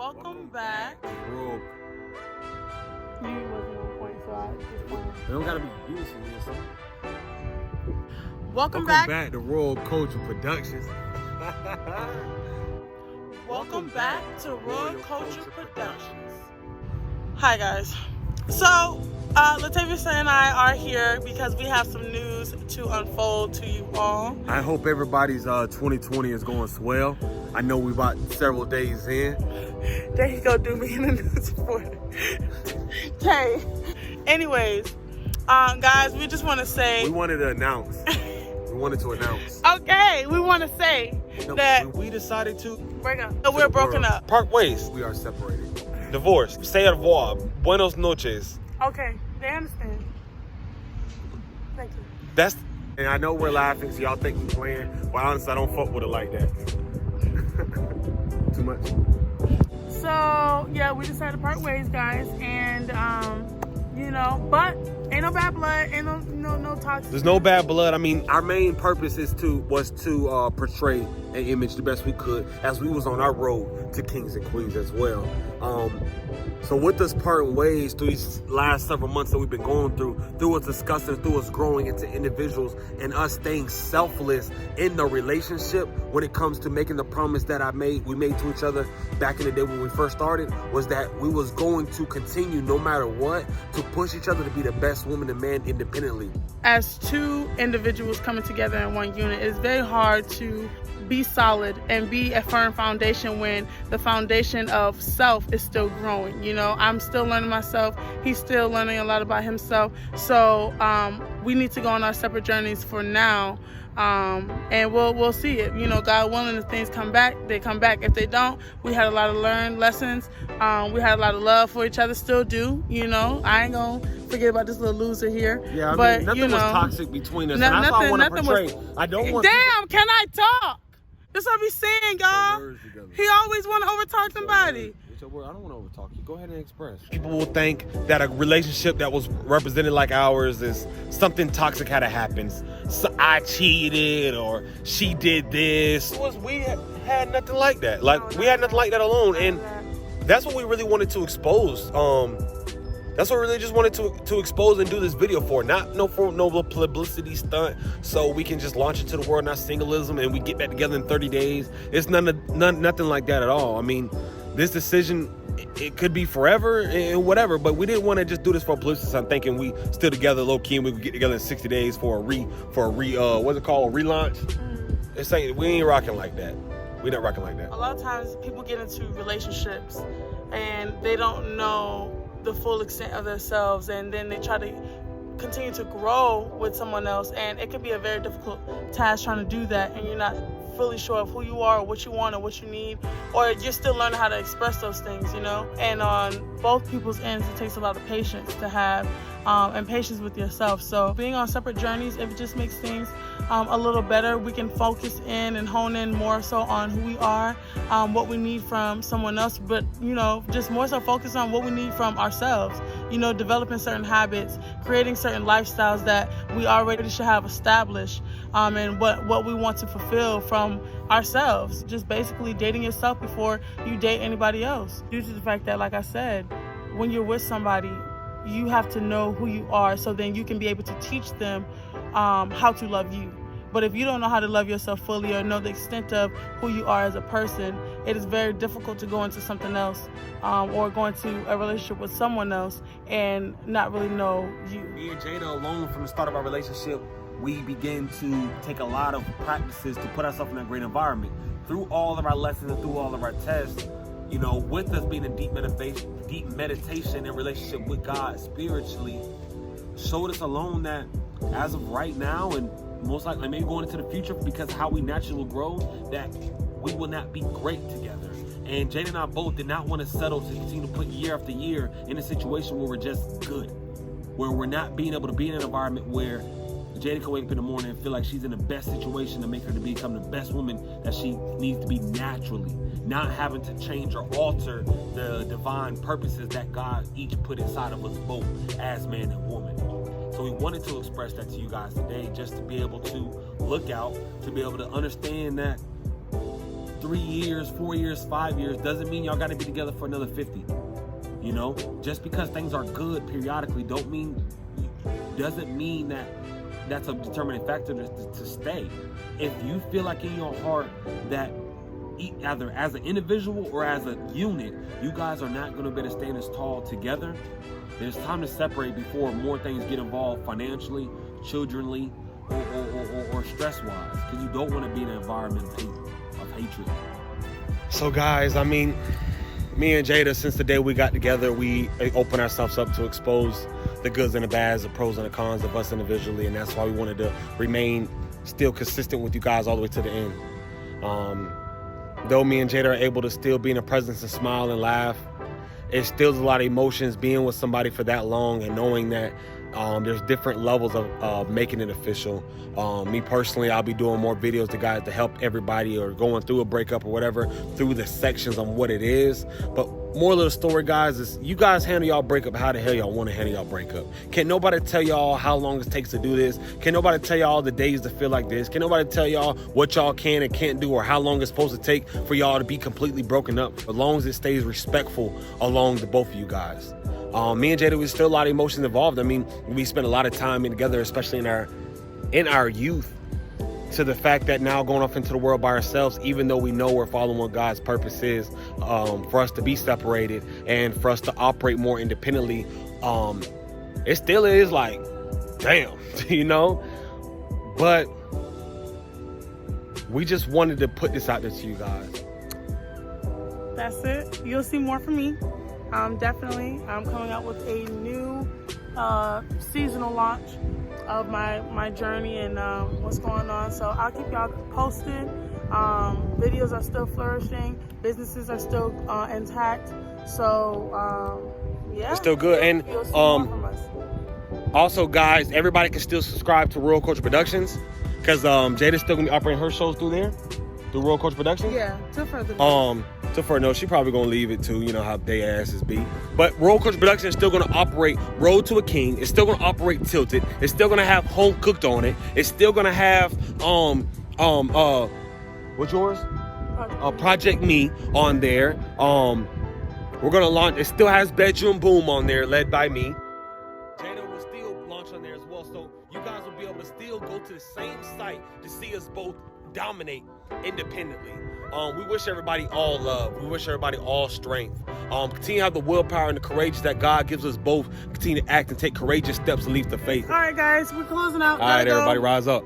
Welcome back. Bro, You wasn't on point, so I just want it don't gotta be useful. Welcome back to Royal Culture Productions. Welcome back to Royal Culture Productions. Hi guys. So, Latavious and I are here because we have some news to unfold to you all. I hope everybody's 2020 is going swell. I know we about several days in. There you go, do me in the news for Okay. Anyways, guys, we just want to say We wanted to announce. Okay, we want to say that When we decided to break up. So we're broken up. part ways, We are separated. divorce, say au revoir, buenos noches. Okay, they understand. Thank you. That's And I know we're laughing, so y'all think we playing, but honestly, I don't fuck with it like that. Too much. So yeah, we decided to part ways, guys, and but ain't no bad blood, ain't no toxic. there's no bad blood. I mean, Our main purpose was to portray an image the best we could as we was on our road to kings and queens as well. So with us parting ways through these last several months that we've been going through us discussing, through us growing into individuals, and us staying selfless in the relationship when it comes to making the promise that we made to each other back in the day when we first started, was that we was going to continue no matter what to push each other to be the best woman and man independently. As two individuals coming together in one unit, it's very hard to be solid and be a firm foundation when the foundation of self is still growing. I'm still learning myself. He's still learning a lot about himself. So we need to go on our separate journeys for now. And we'll see it. God willing, if things come back, they come back. If they don't, we had a lot of learned lessons. We had a lot of love for each other, still do. I ain't gonna forget about this little loser here. Yeah, I but mean, nothing was toxic between us, No- and that's what I want to nothing portray. was- I don't want Damn, can I talk? That's what I be saying, y'all. words together. He always want to overtalk somebody. It's your word. I don't want to overtalk you. Go ahead and express. people will think that a relationship that was represented like ours is something toxic had to happen. So I cheated or she did this. We had nothing like that. We had nothing like that alone, and that's what we really wanted to expose. That's what we really just wanted to expose and do this video for. Not no publicity stunt, so we can just launch into the world, not singlism, and we get back together in 30 days. It's nothing like that at all. I mean, this decision, it could be forever and whatever, but we didn't want to just do this for publicity stunt, thinking we still together low key and we could get together in 60 days for a what's it called, a relaunch. It's like we ain't rocking like that. We not rocking like that. A lot of times people get into relationships and they don't know the full extent of themselves, and then they try to continue to grow with someone else, and it can be a very difficult task trying to do that, and you're not fully sure of who you are or what you want or what you need, or you're still learning how to express those things, and on both people's ends it takes a lot of patience to have, and patience with yourself. So being on separate journeys, it just makes things a little better. We can focus in and hone in more so on who we are, what we need from someone else, but just more so focus on what we need from ourselves, developing certain habits, creating certain lifestyles that we already should have established, and what we want to fulfill from ourselves. Just basically dating yourself before you date anybody else, due to the fact that, like I said, when you're with somebody, you have to know who you are, so then you can be able to teach them how to love you. But if you don't know how to love yourself fully or know the extent of who you are as a person, it is very difficult to go into something else, or go into a relationship with someone else and not really know you. Me and Jada alone, from the start of our relationship, we began to take a lot of practices to put ourselves in a great environment. Through all of our lessons and through all of our tests, with us being in deep meditation and relationship with God spiritually, showed us alone that as of right now, and most likely maybe going into the future, because of how we naturally will grow, that we will not be great together. And Jada and I both did not want to settle to continue to put year after year in a situation where we're just good, where we're not being able to be in an environment where Jada can wake up in the morning and feel like she's in the best situation to make her to become the best woman that she needs to be naturally, not having to change or alter the divine purposes that God each put inside of us both as man and woman. So we wanted to express that to you guys today, just to be able to look out, to be able to understand that 3 years, 4 years, 5 years doesn't mean y'all got to be together for another 50. You know, just because things are good periodically doesn't mean that that's a determining factor to stay. If you feel like in your heart that either as an individual or as a unit, you guys are not going to be able to stand as tall together, then it's time to separate before more things get involved financially, childrenly, or stress-wise, because you don't want to be in an environment of hatred. So guys, I mean, me and Jada, since the day we got together, we opened ourselves up to expose the goods and the bads, the pros and the cons of us individually, and that's why we wanted to remain still consistent with you guys all the way to the end. Though me and Jada are able to still be in the presence and smile and laugh, it stills a lot of emotions being with somebody for that long and knowing that there's different levels of making it official. Me personally, I'll be doing more videos to guys to help everybody or going through a breakup or whatever through the sections on what it is. But moral of the story, guys, is you guys handle y'all breakup how the hell y'all want to handle y'all breakup. Can't nobody tell y'all how long it takes to do this. Can't nobody tell y'all the days to feel like this. Can't nobody tell y'all what y'all can and can't do or how long it's supposed to take for y'all to be completely broken up, as long as it stays respectful along the both of you guys. Me and Jada, there's still a lot of emotions involved. I mean, we spent a lot of time together, especially in our youth, to the fact that now going off into the world by ourselves, even though we know we're following what God's purpose is, for us to be separated and for us to operate more independently, it still is like, damn, you know? But we just wanted to put this out there to you guys. That's it. You'll see more from me. Definitely, I'm coming out with a new seasonal launch of my journey and what's going on. So I'll keep y'all posted. Videos are still flourishing. Businesses are still intact. So yeah, It's still good. And you'll see more from us. also, guys, everybody can still subscribe to Royal Coach Productions, because Jada's still gonna be operating her shows through there, through Royal Coach Productions. Yeah, till further. To further no, she probably gonna leave it too. You know how they asses be. But Royal Coach Production is still gonna operate Road to a King. It's still gonna operate Tilted. It's still gonna have Home Cooked on it. It's still gonna have what's yours? Project Me on there. We're gonna launch. It still has Bedroom Boom on there, led by me. Jada will still launch on there as well. So you guys will be able to still go to the same site to see us both dominate independently. We wish everybody all love. We wish everybody all strength. Continue to have the willpower and the courage that God gives us both. Continue to act and take courageous steps to leave the faith. All right, guys, we're closing out. All right, everybody, rise up.